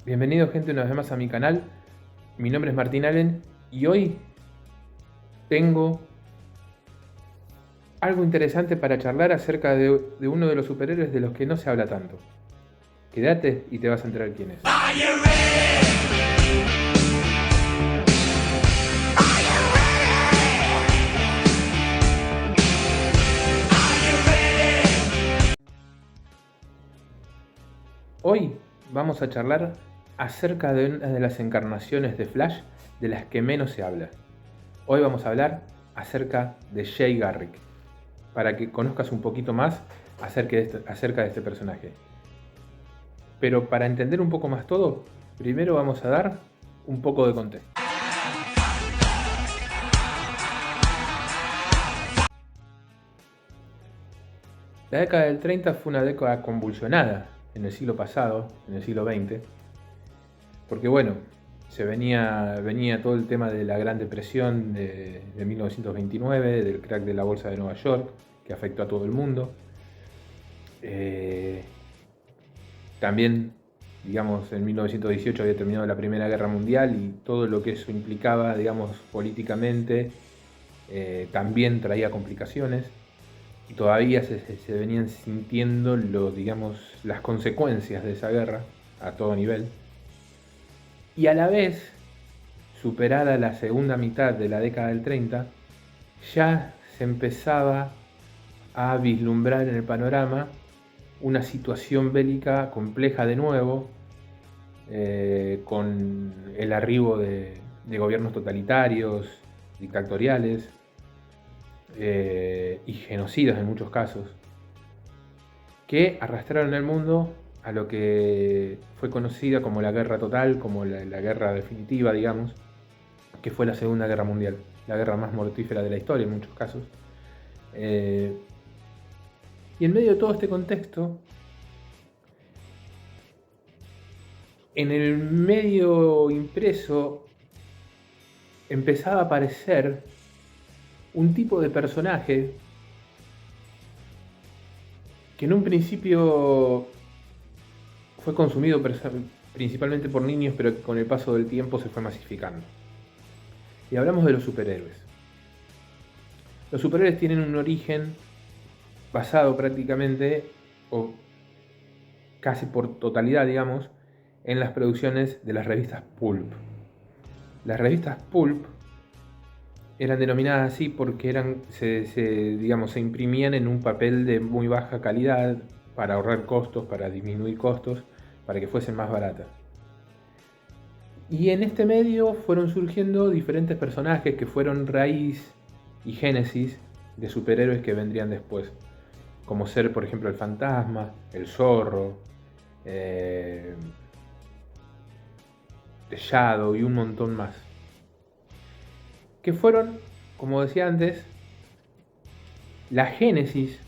Bienvenido gente una vez más a mi canal. Mi nombre es Martín Allen y hoy tengo algo interesante para charlar acerca de uno de los superhéroes de los que no se habla tanto. Quédate y te vas a enterar quién es. Hoy vamos a charlar acerca de una de las encarnaciones de Flash de las que menos se habla. Hoy vamos a hablar acerca de Jay Garrick, para que conozcas un poquito más acerca de este personaje. Pero para entender un poco más todo, primero vamos a dar un poco de contexto. La década del 30 fue una década convulsionada en el siglo pasado, en el siglo XX, porque bueno, venía todo el tema de la Gran Depresión de 1929, del crack de la bolsa de Nueva York, que afectó a todo el mundo. También, digamos, en 1918 había terminado la Primera Guerra Mundial y todo lo que eso implicaba, digamos, políticamente, también traía complicaciones. Y todavía se venían sintiendo las consecuencias de esa guerra a todo nivel. Y a la vez, superada la segunda mitad de la década del 30, ya se empezaba a vislumbrar en el panorama una situación bélica compleja de nuevo, con el arribo de gobiernos totalitarios, dictatoriales, y genocidas en muchos casos, que arrastraron al mundo a lo que fue conocida como la guerra total, como la guerra definitiva, digamos, que fue la Segunda Guerra Mundial, la guerra más mortífera de la historia en muchos casos. Y en medio de todo este contexto, en el medio impreso empezaba a aparecer un tipo de personaje que en un principio fue consumido principalmente por niños, pero que con el paso del tiempo se fue masificando. Y hablamos de los superhéroes. Los superhéroes tienen un origen basado prácticamente, o casi por totalidad, digamos, en las producciones de las revistas Pulp. Las revistas Pulp eran denominadas así porque se imprimían en un papel de muy baja calidad para ahorrar costos, para disminuir costos, para que fuesen más baratas. Y en este medio fueron surgiendo diferentes personajes que fueron raíz y génesis de superhéroes que vendrían después, como ser, por ejemplo, el Fantasma, el Zorro, The Shadow y un montón más, que fueron, como decía antes, la génesis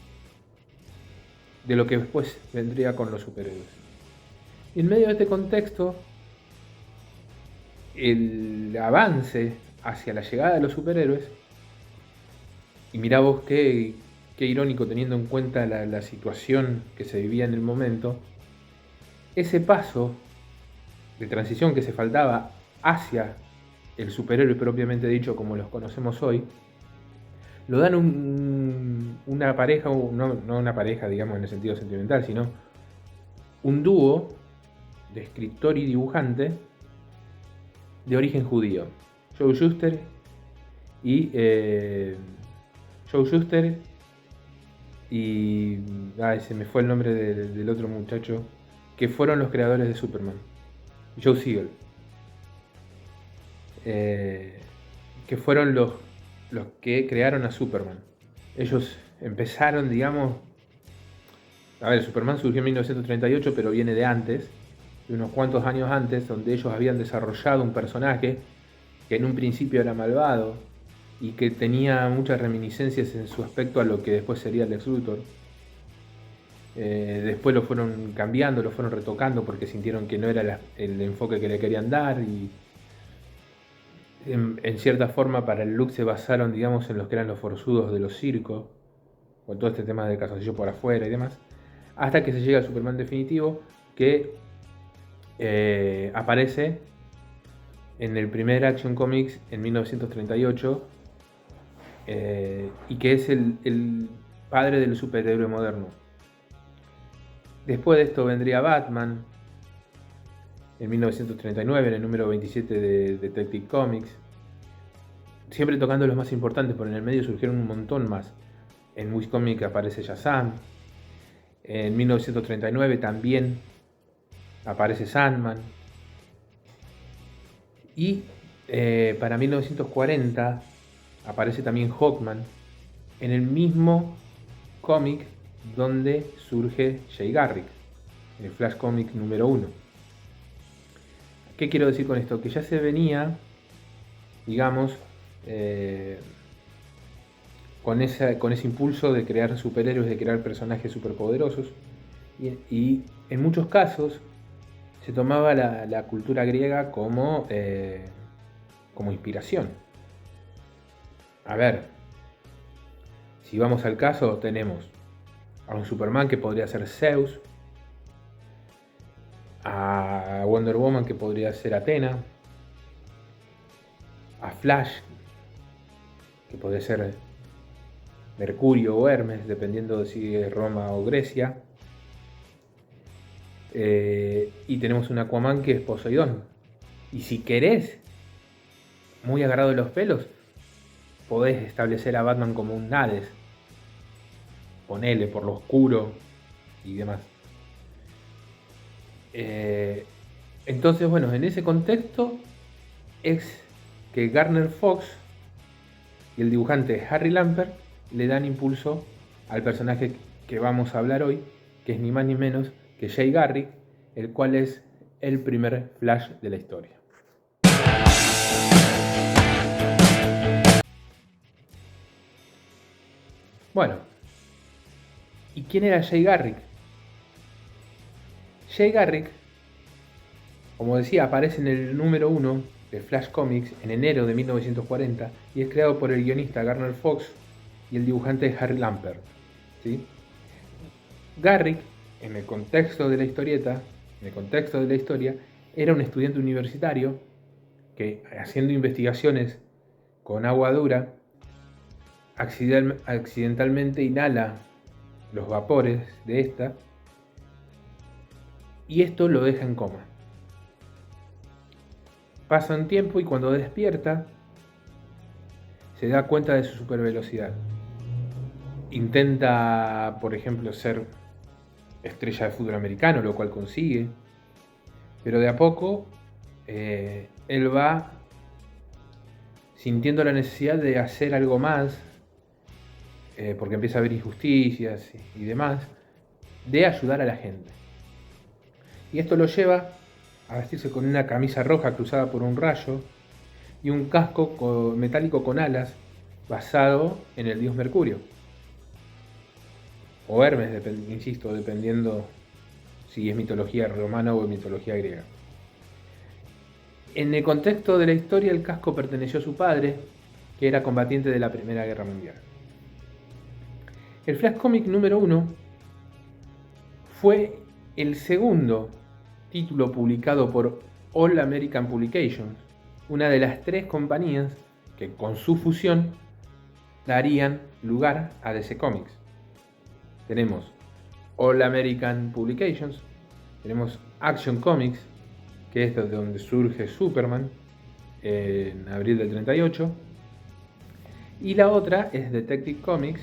de lo que después vendría con los superhéroes. Y en medio de este contexto, el avance hacia la llegada de los superhéroes, y mirá vos qué irónico teniendo en cuenta la situación que se vivía en el momento, ese paso de transición que se faltaba hacia el superhéroe propiamente dicho como los conocemos hoy, lo dan una pareja, no una pareja digamos en el sentido sentimental, sino un dúo de escritor y dibujante de origen judío, Joe Shuster y se me fue el nombre del otro muchacho, que fueron los creadores de Superman, Joe Siegel, que fueron los que crearon a Superman. Ellos empezaron, digamos, a ver, Superman surgió en 1938, pero viene de antes, de unos cuantos años antes, donde ellos habían desarrollado un personaje que en un principio era malvado y que tenía muchas reminiscencias en su aspecto a lo que después sería Lex Luthor. Después lo fueron cambiando, lo fueron retocando porque sintieron que no era el enfoque que le querían dar, y en cierta forma para el look se basaron, digamos, en los que eran los forzudos de los circos, con todo este tema de calzoncillo por afuera y demás, hasta que se llega al Superman definitivo, que aparece en el primer Action Comics en 1938 y que es el padre del superhéroe moderno. Después de esto vendría Batman en 1939 en el número 27 de Detective Comics, siempre tocando los más importantes, pero en el medio surgieron un montón más. En Wiscomic aparece Shazam. En 1939 también aparece Sandman. Y para 1940 aparece también Hawkman en el mismo cómic donde surge Jay Garrick, en el Flash Comic número 1. ¿Qué quiero decir con esto? Que ya se venía, digamos, con ese impulso de crear superhéroes, de crear personajes superpoderosos, y en muchos casos se tomaba la cultura griega como inspiración. A ver, si vamos al caso, tenemos a un Superman que podría ser Zeus, a Wonder Woman que podría ser Atena, a Flash que podría ser Mercurio o Hermes, dependiendo de si es Roma o Grecia. Y tenemos un Aquaman que es Poseidón. Y si querés, muy agarrado de los pelos, podés establecer a Batman como un Hades. Ponele por lo oscuro y demás. Entonces, bueno, en ese contexto es que Gardner Fox y el dibujante Harry Lampert le dan impulso al personaje que vamos a hablar hoy, que es ni más ni menos que Jay Garrick, el cual es el primer Flash de la historia. Bueno, ¿y quién era Jay Garrick? Jay Garrick, como decía, aparece en el número 1 de Flash Comics en enero de 1940 y es creado por el guionista Gardner Fox y el dibujante Harry Lampert, ¿sí? Garrick, en el contexto de la historia, era un estudiante universitario que, haciendo investigaciones con agua dura, accidentalmente inhala los vapores de esta y esto lo deja en coma. Pasa un tiempo y cuando despierta se da cuenta de su supervelocidad. Intenta, por ejemplo, ser estrella de fútbol americano, lo cual consigue, pero de a poco él va sintiendo la necesidad de hacer algo más, porque empieza a haber injusticias y demás, de ayudar a la gente. Y esto lo lleva a vestirse con una camisa roja cruzada por un rayo y un casco metálico con alas basado en el dios Mercurio. O Hermes, insisto, dependiendo si es mitología romana o mitología griega. En el contexto de la historia, el casco perteneció a su padre, que era combatiente de la Primera Guerra Mundial. El Flash Comic número 1 fue el segundo título publicado por All American Publications, una de las 3 compañías que con su fusión darían lugar a DC Comics. Tenemos All American Publications, tenemos Action Comics, que es de donde surge Superman en abril del 38, y la otra es Detective Comics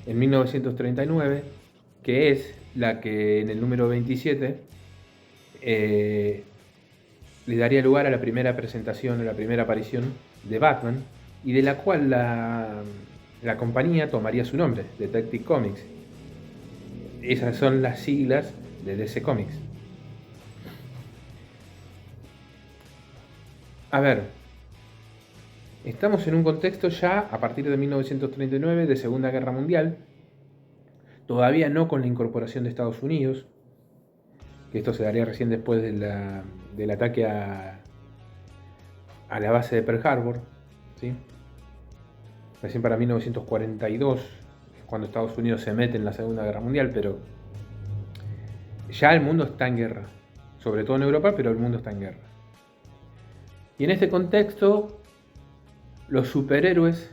en 1939, que es la que en el número 27 le daría lugar a la primera presentación, a la primera aparición de Batman, y de la cual la compañía tomaría su nombre, Detective Comics. Esas son las siglas de DC Comics. A ver, estamos en un contexto ya, a partir de 1939, de Segunda Guerra Mundial, todavía no con la incorporación de Estados Unidos, que esto se daría recién después del ataque a la base de Pearl Harbor, ¿sí? Recién para 1942, cuando Estados Unidos se mete en la Segunda Guerra Mundial, pero ya el mundo está en guerra. sobre todo en Europa, pero el mundo está en guerra. Y en este contexto, los superhéroes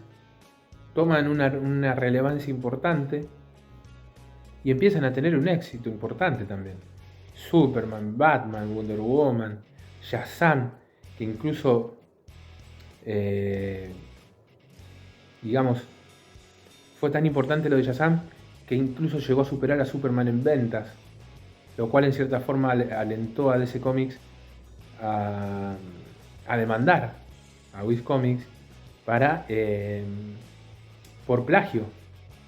toman una relevancia importante y empiezan a tener un éxito importante también. Superman, Batman, Wonder Woman, Shazam, que incluso, digamos, fue tan importante lo de Shazam que incluso llegó a superar a Superman en ventas, lo cual en cierta forma alentó a DC Comics a demandar a Wiz Comics para por plagio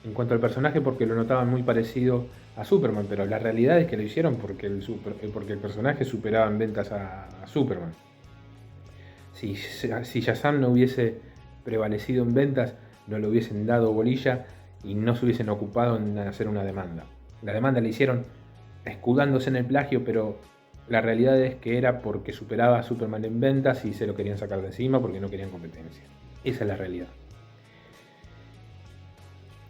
en cuanto al personaje, porque lo notaban muy parecido a Superman, pero la realidad es que lo hicieron porque el personaje superaba en ventas a Superman. Si Shazam no hubiese prevalecido en ventas, no le hubiesen dado bolilla y no se hubiesen ocupado en hacer una demanda. La demanda la hicieron escudándose en el plagio, pero la realidad es que era porque superaba a Superman en ventas y se lo querían sacar de encima porque no querían competencia. Esa es la realidad.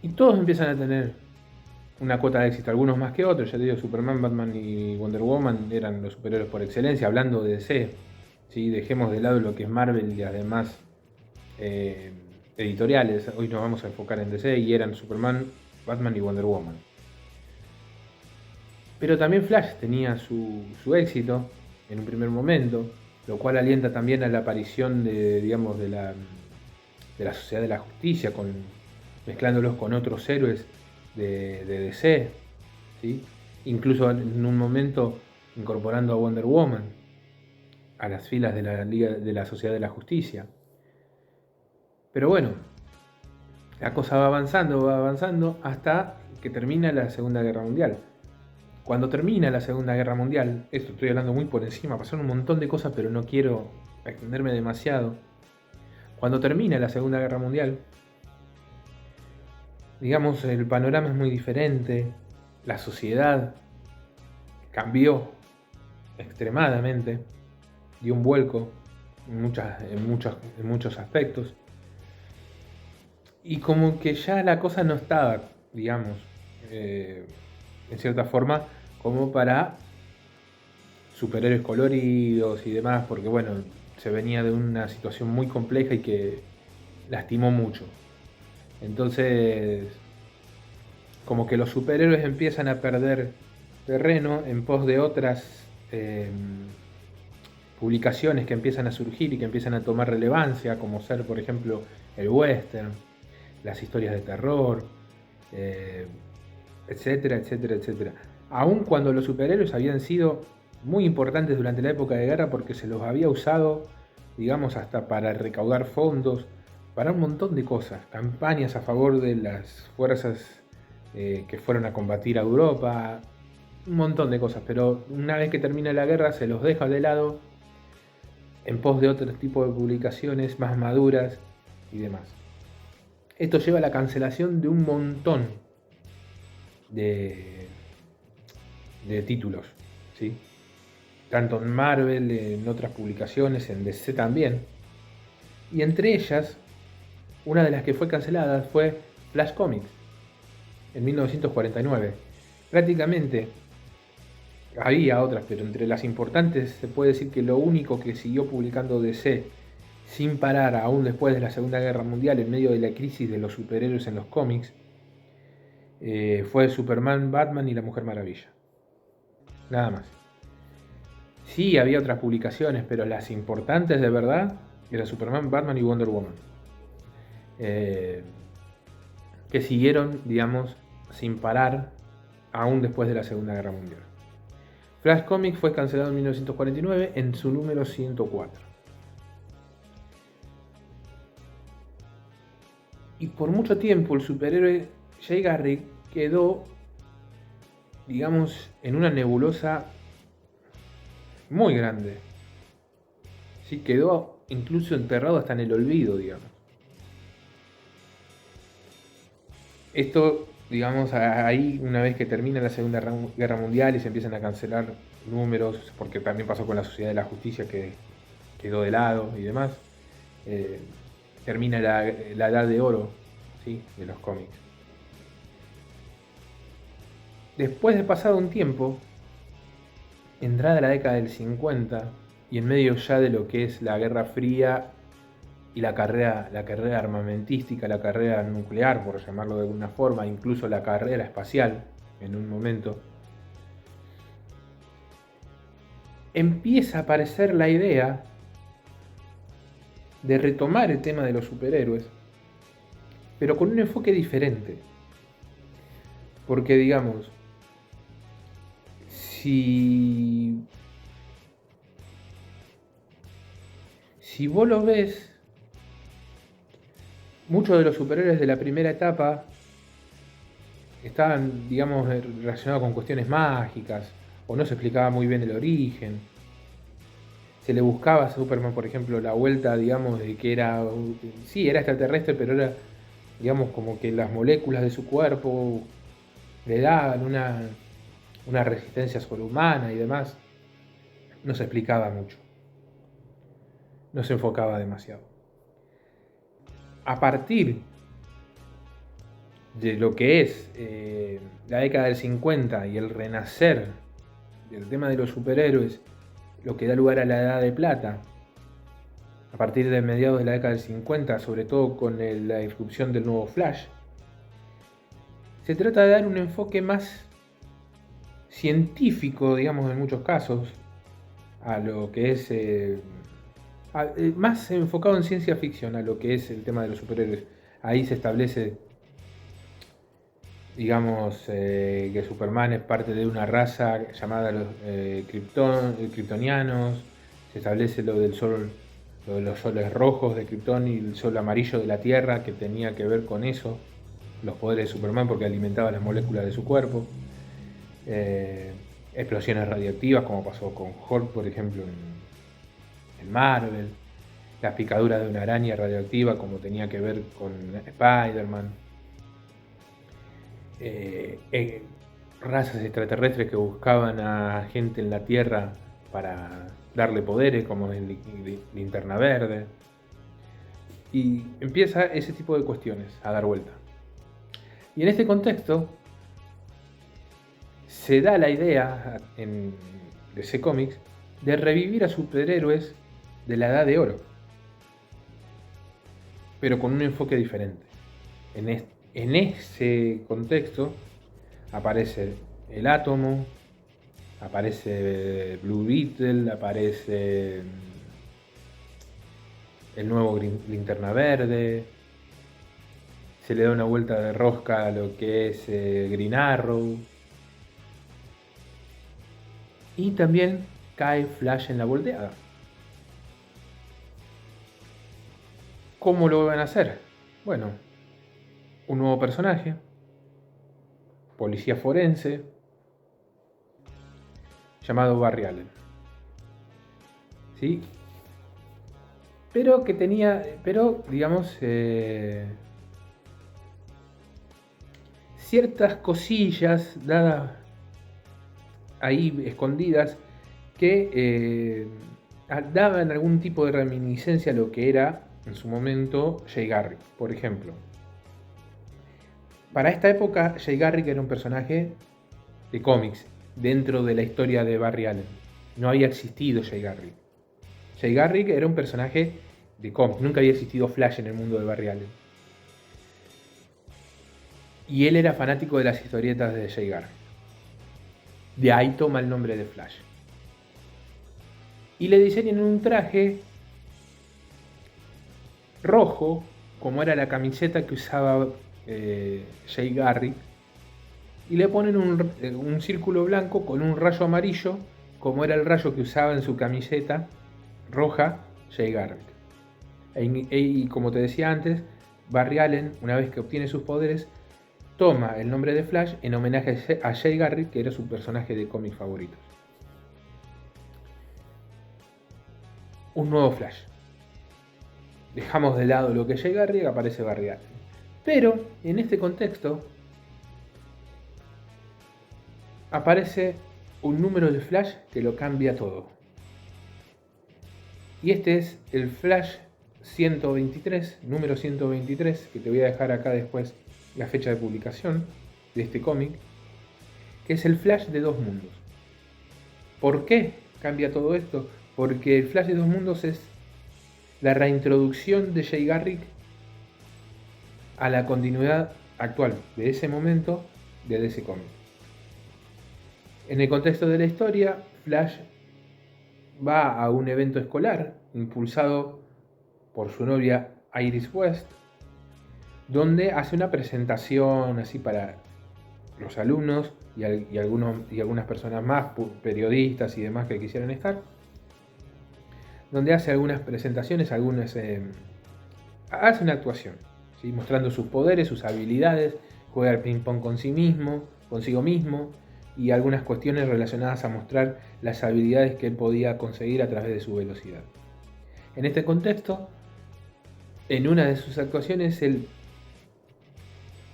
Y todos empiezan a tener una cuota de éxito, algunos más que otros. Ya te digo, Superman, Batman y Wonder Woman eran los superhéroes por excelencia. Hablando de DC, ¿sí? Dejemos de lado lo que es Marvel y además editoriales. Hoy nos vamos a enfocar en DC y eran Superman, Batman y Wonder Woman. Pero también Flash tenía su éxito en un primer momento, lo cual alienta también a la aparición de la Sociedad de la Justicia, mezclándolos con otros héroes de DC, ¿sí? Incluso en un momento incorporando a Wonder Woman a las filas de la Liga de la Sociedad de la Justicia. Pero bueno, la cosa va avanzando hasta que termina la Segunda Guerra Mundial. Cuando termina la Segunda Guerra Mundial, esto estoy hablando muy por encima, pasaron un montón de cosas, pero no quiero extenderme demasiado. Cuando termina la Segunda Guerra Mundial, digamos, el panorama es muy diferente, la sociedad cambió extremadamente, dio un vuelco en muchos aspectos, y como que ya la cosa no estaba, digamos, en cierta forma, como para superhéroes coloridos y demás, porque bueno, se venía de una situación muy compleja y que lastimó mucho. Entonces, como que los superhéroes empiezan a perder terreno en pos de otras publicaciones que empiezan a surgir y que empiezan a tomar relevancia, como ser, por ejemplo, el western, las historias de terror, etcétera, etcétera, etcétera. Aun cuando los superhéroes habían sido muy importantes durante la época de guerra porque se los había usado, digamos, hasta para recaudar fondos, para un montón de cosas, campañas a favor de las fuerzas que fueron a combatir a Europa, un montón de cosas, pero una vez que termina la guerra se los deja de lado en pos de otro tipo de publicaciones más maduras y demás. Esto lleva a la cancelación de un montón de títulos, ¿sí? Tanto en Marvel, en otras publicaciones, en DC también. Y entre ellas, una de las que fue cancelada fue Flash Comics, en 1949. Prácticamente había otras, pero entre las importantes se puede decir que lo único que siguió publicando DC sin parar aún después de la Segunda Guerra Mundial, en medio de la crisis de los superhéroes en los cómics, fue Superman, Batman y la Mujer Maravilla. Nada más. Sí, había otras publicaciones, pero las importantes de verdad eran Superman, Batman y Wonder Woman. Que siguieron, digamos, sin parar aún después de la Segunda Guerra Mundial. Flash Comics fue cancelado en 1949 en su número 104. Y por mucho tiempo el superhéroe Jay Garrick quedó, digamos, en una nebulosa muy grande. Sí, quedó incluso enterrado hasta en el olvido, digamos. Esto, digamos, ahí una vez que termina la Segunda Guerra Mundial y se empiezan a cancelar números, porque también pasó con la Sociedad de la Justicia que quedó de lado y demás, termina la edad de oro, ¿sí?, de los cómics. Después de pasado un tiempo, entrada la década del 50 y en medio ya de lo que es la Guerra Fría y la carrera armamentística, la carrera nuclear, por llamarlo de alguna forma, incluso la carrera espacial en un momento, empieza a aparecer la idea de retomar el tema de los superhéroes, pero con un enfoque diferente. Porque digamos, si vos lo ves, muchos de los superhéroes de la primera etapa estaban, digamos, relacionados con cuestiones mágicas, o no se explicaba muy bien el origen. Se le buscaba a Superman, por ejemplo, la vuelta, digamos, de que era, sí, era extraterrestre, pero era, digamos, como que las moléculas de su cuerpo le daban una resistencia sobrehumana y demás. No se explicaba mucho, no se enfocaba demasiado. A partir de lo que es la década del 50 y el renacer del tema de los superhéroes, lo que da lugar a la Edad de Plata, a partir de mediados de la década del 50, sobre todo con la irrupción del nuevo Flash, se trata de dar un enfoque más científico, digamos, en muchos casos, a lo que es más enfocado en ciencia ficción, a lo que es el tema de los superhéroes. Ahí se establece, digamos, que Superman es parte de una raza llamada los kryptonianos. Se establece lo del sol, lo de los soles rojos de Krypton y el sol amarillo de la Tierra, que tenía que ver con eso, los poderes de Superman, porque alimentaba las moléculas de su cuerpo. Explosiones radiactivas, como pasó con Hulk, por ejemplo, en Marvel. Las picaduras de una araña radioactiva, como tenía que ver con Spider-Man. Razas extraterrestres que buscaban a gente en la Tierra para darle poderes, como en Linterna Verde. Y empieza ese tipo de cuestiones a dar vuelta. Y en este contexto se da la idea en DC Comics de revivir a superhéroes de la Edad de Oro, pero con un enfoque diferente. En ese contexto aparece el Átomo, aparece Blue Beetle, aparece el nuevo Linterna Verde, se le da una vuelta de rosca a lo que es Green Arrow, y también cae Flash en la volteada. ¿Cómo lo van a hacer? Bueno, un nuevo personaje, policía forense, llamado Barry Allen. ¿Sí? Pero que tenía, digamos, ciertas cosillas dadas ahí escondidas que daban algún tipo de reminiscencia a lo que era en su momento Jay Garrick, por ejemplo. Para esta época, Jay Garrick era un personaje de cómics dentro de la historia de Barry Allen. No había existido Jay Garrick. Jay Garrick era un personaje de cómics, nunca había existido Flash en el mundo de Barry Allen. Y él era fanático de las historietas de Jay Garrick. De ahí toma el nombre de Flash. Y le diseñan un traje rojo, como era la camiseta que usaba Jay Garrick, y le ponen un círculo blanco con un rayo amarillo, como era el rayo que usaba en su camiseta roja Jay Garrick. Y como te decía antes, Barry Allen, una vez que obtiene sus poderes, toma el nombre de Flash en homenaje a Jay Garrick, que era su personaje de cómics favorito. Un nuevo Flash. Dejamos de lado lo que es Jay Garrick, aparece Barry Allen. Pero en este contexto aparece un número de Flash que lo cambia todo. Y este es el Flash 123, número 123, que te voy a dejar acá después la fecha de publicación de este cómic, que es el Flash de dos mundos. ¿Por qué cambia todo esto? Porque el Flash de dos mundos es la reintroducción de Jay Garrick a la continuidad actual de ese momento de DC Comics. En el contexto de la historia, Flash va a un evento escolar impulsado por su novia Iris West, donde hace una presentación así para los alumnos y algunas personas más, periodistas y demás que quisieran estar, donde hace algunas presentaciones, hace una actuación, ¿sí? Mostrando sus poderes, sus habilidades, juega al ping pong consigo mismo, y algunas cuestiones relacionadas a mostrar las habilidades que él podía conseguir a través de su velocidad. En este contexto, en una de sus actuaciones, él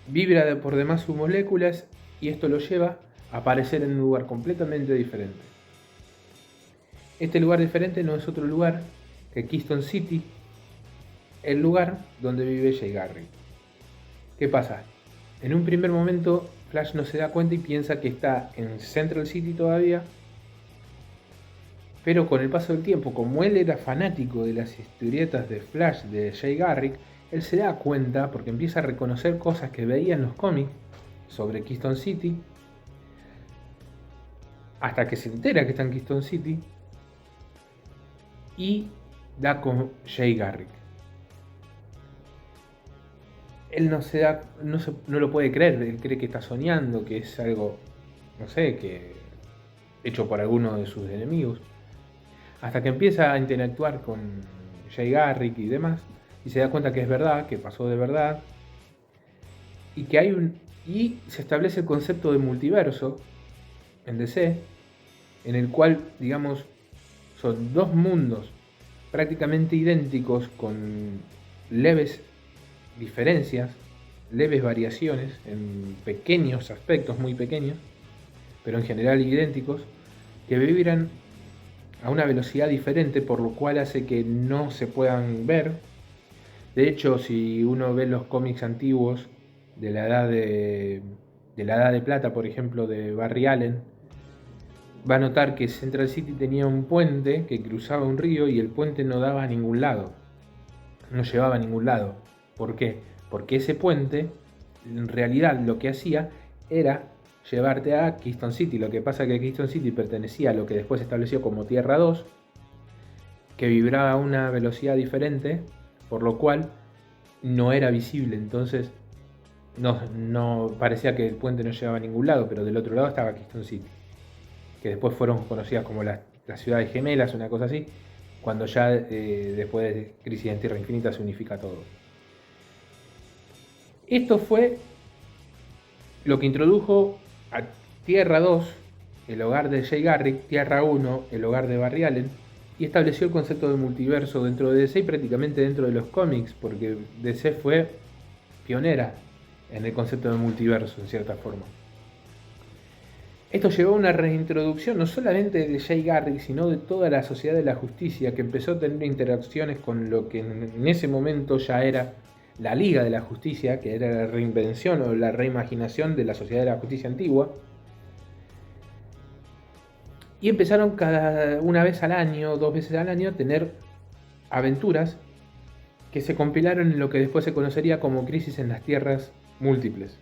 vibra por demás sus moléculas y esto lo lleva a aparecer en un lugar completamente diferente. Este lugar diferente no es otro lugar que Keystone City, el lugar donde vive Jay Garrick. ¿Qué pasa? En un primer momento Flash no se da cuenta y piensa que está en Central City todavía, pero con el paso del tiempo, como él era fanático de las historietas de Flash de Jay Garrick, él se da cuenta porque empieza a reconocer cosas que veía en los cómics sobre Keystone City, hasta que se entera que está en Keystone City y da con Jay Garrick. Él no lo puede creer, él cree que está soñando, que es algo, no sé, que hecho por alguno de sus enemigos. Hasta que empieza a interactuar con Jay Garrick y demás, y se da cuenta que es verdad, que pasó de verdad, y que y se establece el concepto de multiverso en DC, en el cual, digamos, son dos mundos prácticamente idénticos con leves diferencias, leves variaciones en pequeños aspectos, muy pequeños, pero en general idénticos, que vibran a una velocidad diferente, por lo cual hace que no se puedan ver. De hecho, si uno ve los cómics antiguos de la edad de plata, por ejemplo, de Barry Allen, va a notar que Central City tenía un puente que cruzaba un río y el puente no daba a ningún lado, no llevaba a ningún lado. ¿Por qué? Porque ese puente, en realidad, lo que hacía era llevarte a Keystone City. Lo que pasa es que Keystone City pertenecía a lo que después se estableció como Tierra 2, que vibraba a una velocidad diferente, por lo cual no era visible. Entonces no parecía que el puente no llevaba a ningún lado, pero del otro lado estaba Keystone City, que después fueron conocidas como las ciudades gemelas, una cosa así, cuando ya después de Crisis en Tierra Infinita se unifica todo. Esto fue lo que introdujo a Tierra 2, el hogar de Jay Garrick, Tierra 1, el hogar de Barry Allen, y estableció el concepto de multiverso dentro de DC y prácticamente dentro de los cómics, porque DC fue pionera en el concepto de multiverso, en cierta forma. Esto llevó a una reintroducción no solamente de Jay Garrick, sino de toda la Sociedad de la Justicia, que empezó a tener interacciones con lo que en ese momento ya era la Liga de la Justicia, que era la reinvención o la reimaginación de la Sociedad de la Justicia antigua. Y empezaron una vez al año, 2 veces al año, a tener aventuras que se compilaron en lo que después se conocería como Crisis en las Tierras Múltiples.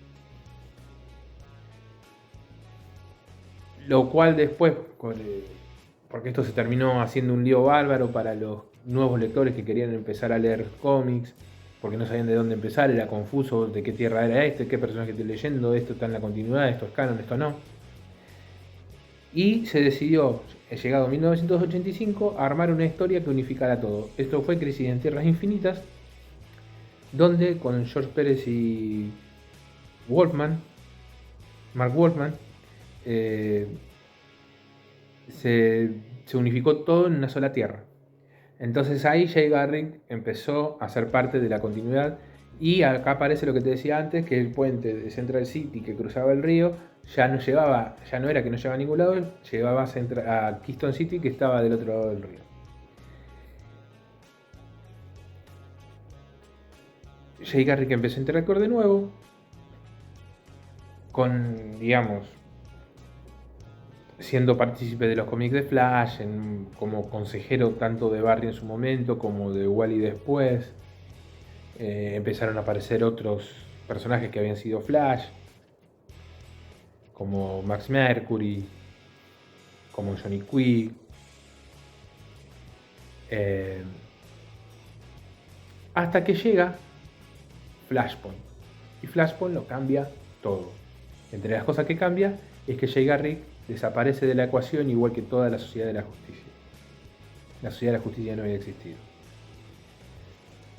Lo cual después, porque esto se terminó haciendo un lío bárbaro para los nuevos lectores que querían empezar a leer cómics, porque no sabían de dónde empezar, era confuso de qué tierra era qué personaje estoy leyendo, esto está en la continuidad, esto es canon, esto no. Y se decidió, llegado 1985, a armar una historia que unificara todo. Esto fue Crisis en Tierras Infinitas, donde con George Pérez y Mark Wolfman, se unificó todo en una sola tierra. Entonces ahí Jay Garrick empezó a ser parte de la continuidad, y acá aparece lo que te decía antes, que el puente de Central City que cruzaba el río ya no era que no llevaba a ningún lado, llevaba a Keystone City, que estaba del otro lado del río. Jay Garrick empezó a interactuar de nuevo con, digamos, siendo partícipe de los cómics de Flash, como consejero tanto de Barry en su momento como de Wally después. Empezaron a aparecer otros personajes que habían sido Flash, como Max Mercury, como Johnny Quick. Hasta que llega Flashpoint. Y Flashpoint lo cambia todo. Entre las cosas que cambia es que Jay Garrick desaparece de la ecuación, igual que toda la Sociedad de la Justicia. La Sociedad de la Justicia no había existido.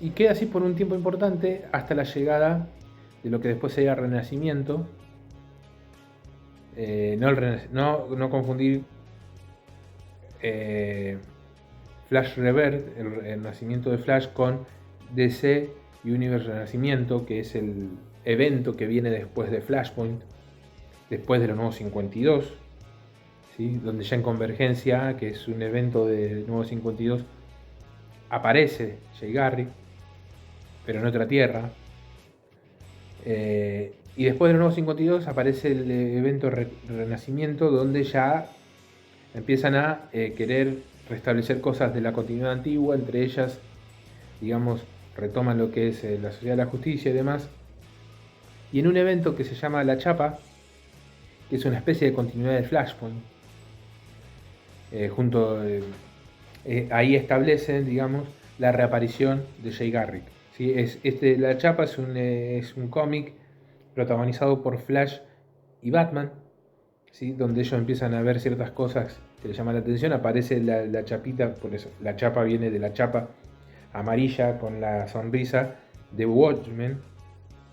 Y queda así por un tiempo importante hasta la llegada de lo que después sería Renacimiento. No confundir Flash Rebirth, el nacimiento de Flash, con DC Universe Renacimiento, que es el evento que viene después de Flashpoint, después de los Nuevos 52, ¿sí? Donde ya en Convergencia, que es un evento de Nuevos 52, aparece Jay Garrick, pero en otra tierra. Y después de los Nuevos 52 aparece el evento Renacimiento, donde ya empiezan a querer restablecer cosas de la continuidad antigua, entre ellas, digamos, retoman lo que es la Sociedad de la Justicia y demás. Y en un evento que se llama La Chapa, que es una especie de continuidad de Flashpoint, ahí establecen, digamos, la reaparición de Jay Garrick. ¿Sí? La Chapa es un cómic protagonizado por Flash y Batman, ¿sí? Donde ellos empiezan a ver ciertas cosas que les llaman la atención. Aparece la chapita, por eso la chapa viene de la chapa amarilla con la sonrisa de Watchmen,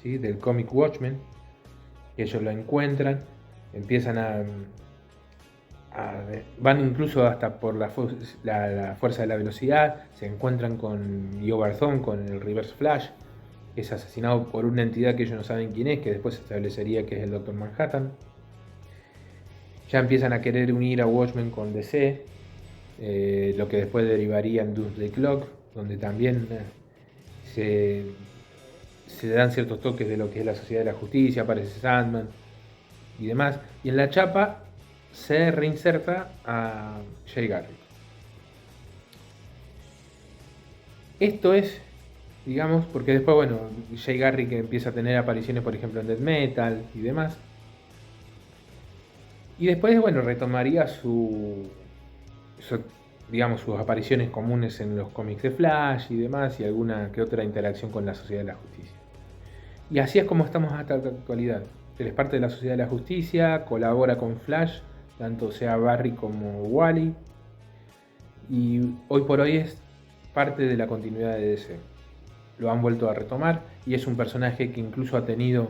¿sí? Del cómic Watchmen. Ellos lo encuentran, empiezan van incluso hasta por la fuerza de la velocidad, se encuentran con Io Barzón, con el Reverse Flash, que es asesinado por una entidad que ellos no saben quién es, que después se establecería que es el Doctor Manhattan. Ya empiezan a querer unir a Watchmen con DC, lo que después derivaría en Doomsday Clock, donde también se dan ciertos toques de lo que es la Sociedad de la Justicia, aparece Sandman y demás. Y en la chapa se reinserta a Jay Garrick. Esto es, digamos, porque después, bueno, Jay Garrick empieza a tener apariciones, por ejemplo, en Death Metal y demás. Y después, bueno, retomaría digamos, sus apariciones comunes en los cómics de Flash y demás, y alguna que otra interacción con la Sociedad de la Justicia. Y así es como estamos hasta la actualidad. Él es parte de la Sociedad de la Justicia, colabora con Flash, tanto sea Barry como Wally, y hoy por hoy es parte de la continuidad de DC. Lo han vuelto a retomar y es un personaje que incluso ha tenido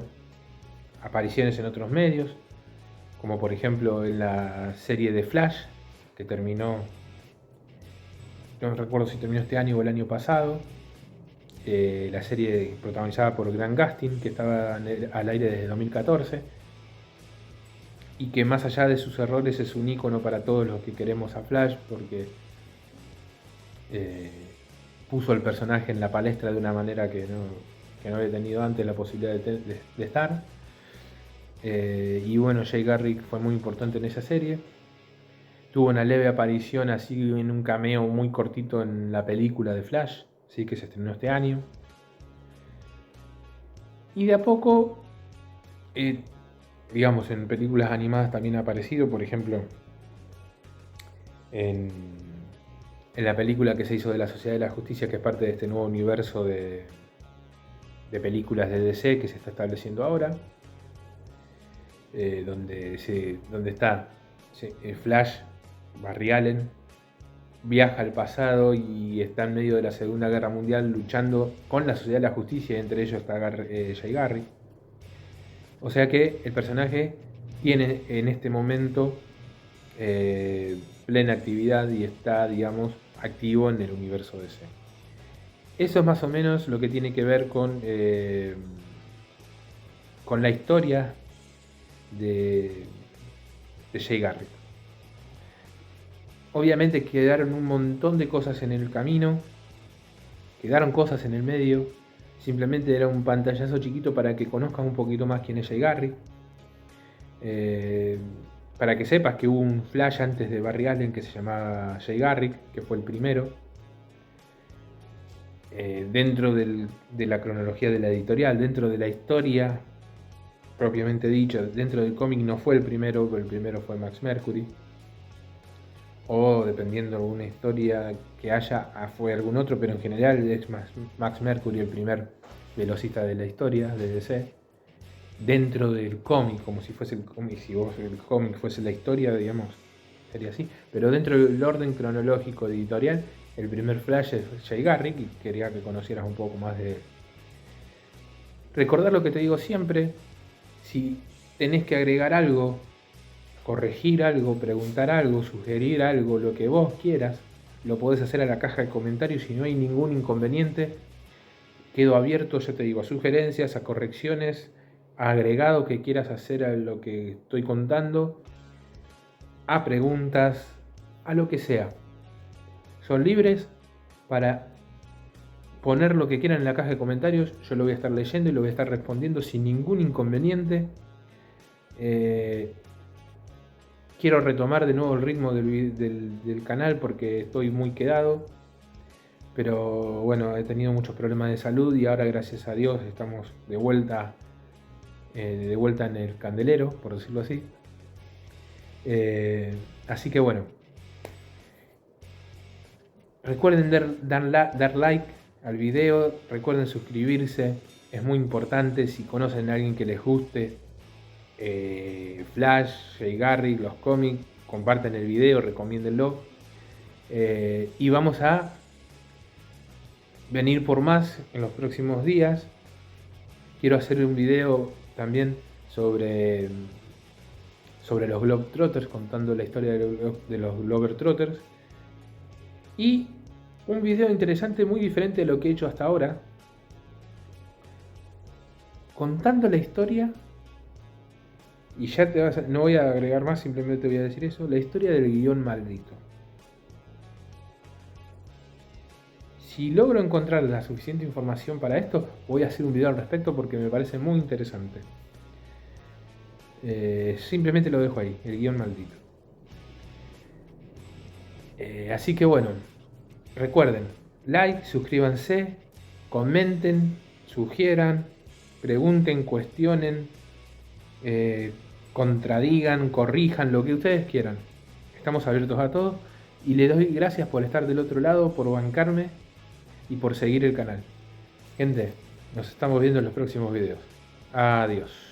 apariciones en otros medios, como por ejemplo en la serie de Flash, que terminó, no recuerdo si terminó este año o el año pasado, la serie protagonizada por Grant Gustin, que estaba al aire desde 2014, y que más allá de sus errores es un ícono para todos los que queremos a Flash, porque puso al personaje en la palestra de una manera que no había tenido antes la posibilidad de estar. Y bueno, Jay Garrick fue muy importante en esa serie. Tuvo una leve aparición así en un cameo muy cortito en la película de Flash, ¿sí? Que se estrenó este año. Y de a poco, digamos, en películas animadas también ha aparecido, por ejemplo, en la película que se hizo de la Sociedad de la Justicia, que es parte de este nuevo universo de películas de DC que se está estableciendo ahora, donde está Flash, Barry Allen, viaja al pasado y está en medio de la Segunda Guerra Mundial luchando con la Sociedad de la Justicia, y entre ellos está Jay Garrick. O sea que el personaje tiene en este momento plena actividad y está, digamos, activo en el universo DC. Eso es más o menos lo que tiene que ver con la historia de Jay Garrick. Obviamente quedaron un montón de cosas en el camino, quedaron cosas en el medio. Simplemente era un pantallazo chiquito para que conozcas un poquito más quién es Jay Garrick. para que sepas que hubo un Flash antes de Barry Allen que se llamaba Jay Garrick, que fue el primero. Dentro de la cronología de la editorial, dentro de la historia propiamente dicho, dentro del cómic no fue el primero, pero el primero fue Max Mercury. O dependiendo de una historia que haya, fue algún otro, pero en general es Max Mercury el primer velocista de la historia de DC. Dentro del cómic, como si fuese el cómic, si vos el cómic fuese la historia, digamos, sería así. Pero dentro del orden cronológico editorial, el primer Flash es Jay Garrick, y quería que conocieras un poco más de él. Recordar lo que te digo siempre, si tenés que agregar algo, corregir algo, preguntar algo, sugerir algo, lo que vos quieras, lo podés hacer a la caja de comentarios y no hay ningún inconveniente. Quedo abierto, ya te digo, a sugerencias, a correcciones, a agregado que quieras hacer a lo que estoy contando, a preguntas, a lo que sea. Son libres para poner lo que quieran en la caja de comentarios, yo lo voy a estar leyendo y lo voy a estar respondiendo sin ningún inconveniente. Quiero retomar de nuevo el ritmo del canal porque estoy muy quedado, pero bueno, he tenido muchos problemas de salud y ahora gracias a Dios estamos de vuelta en el candelero, por decirlo así. Así que bueno, recuerden dar like al video, recuerden suscribirse, es muy importante. Si conocen a alguien que les guste Flash, Jay Garrick, los cómics, comparten el video, recomiéndenlo. Y vamos a venir por más en los próximos días. Quiero hacer un video también sobre los Globetrotters, contando la historia de los Globetrotters. Y un video interesante, muy diferente de lo que he hecho hasta ahora, contando la historia, y ya no voy a agregar más, simplemente voy a decir eso, la historia del guión maldito. Si logro encontrar la suficiente información para esto, voy a hacer un video al respecto porque me parece muy interesante. Simplemente lo dejo ahí, el guión maldito. Así que bueno, recuerden, like, suscríbanse, comenten, sugieran, pregunten, cuestionen, contradigan, corrijan, lo que ustedes quieran. Estamos abiertos a todo y les doy gracias por estar del otro lado, por bancarme y por seguir el canal. Gente, nos estamos viendo en los próximos videos. Adiós.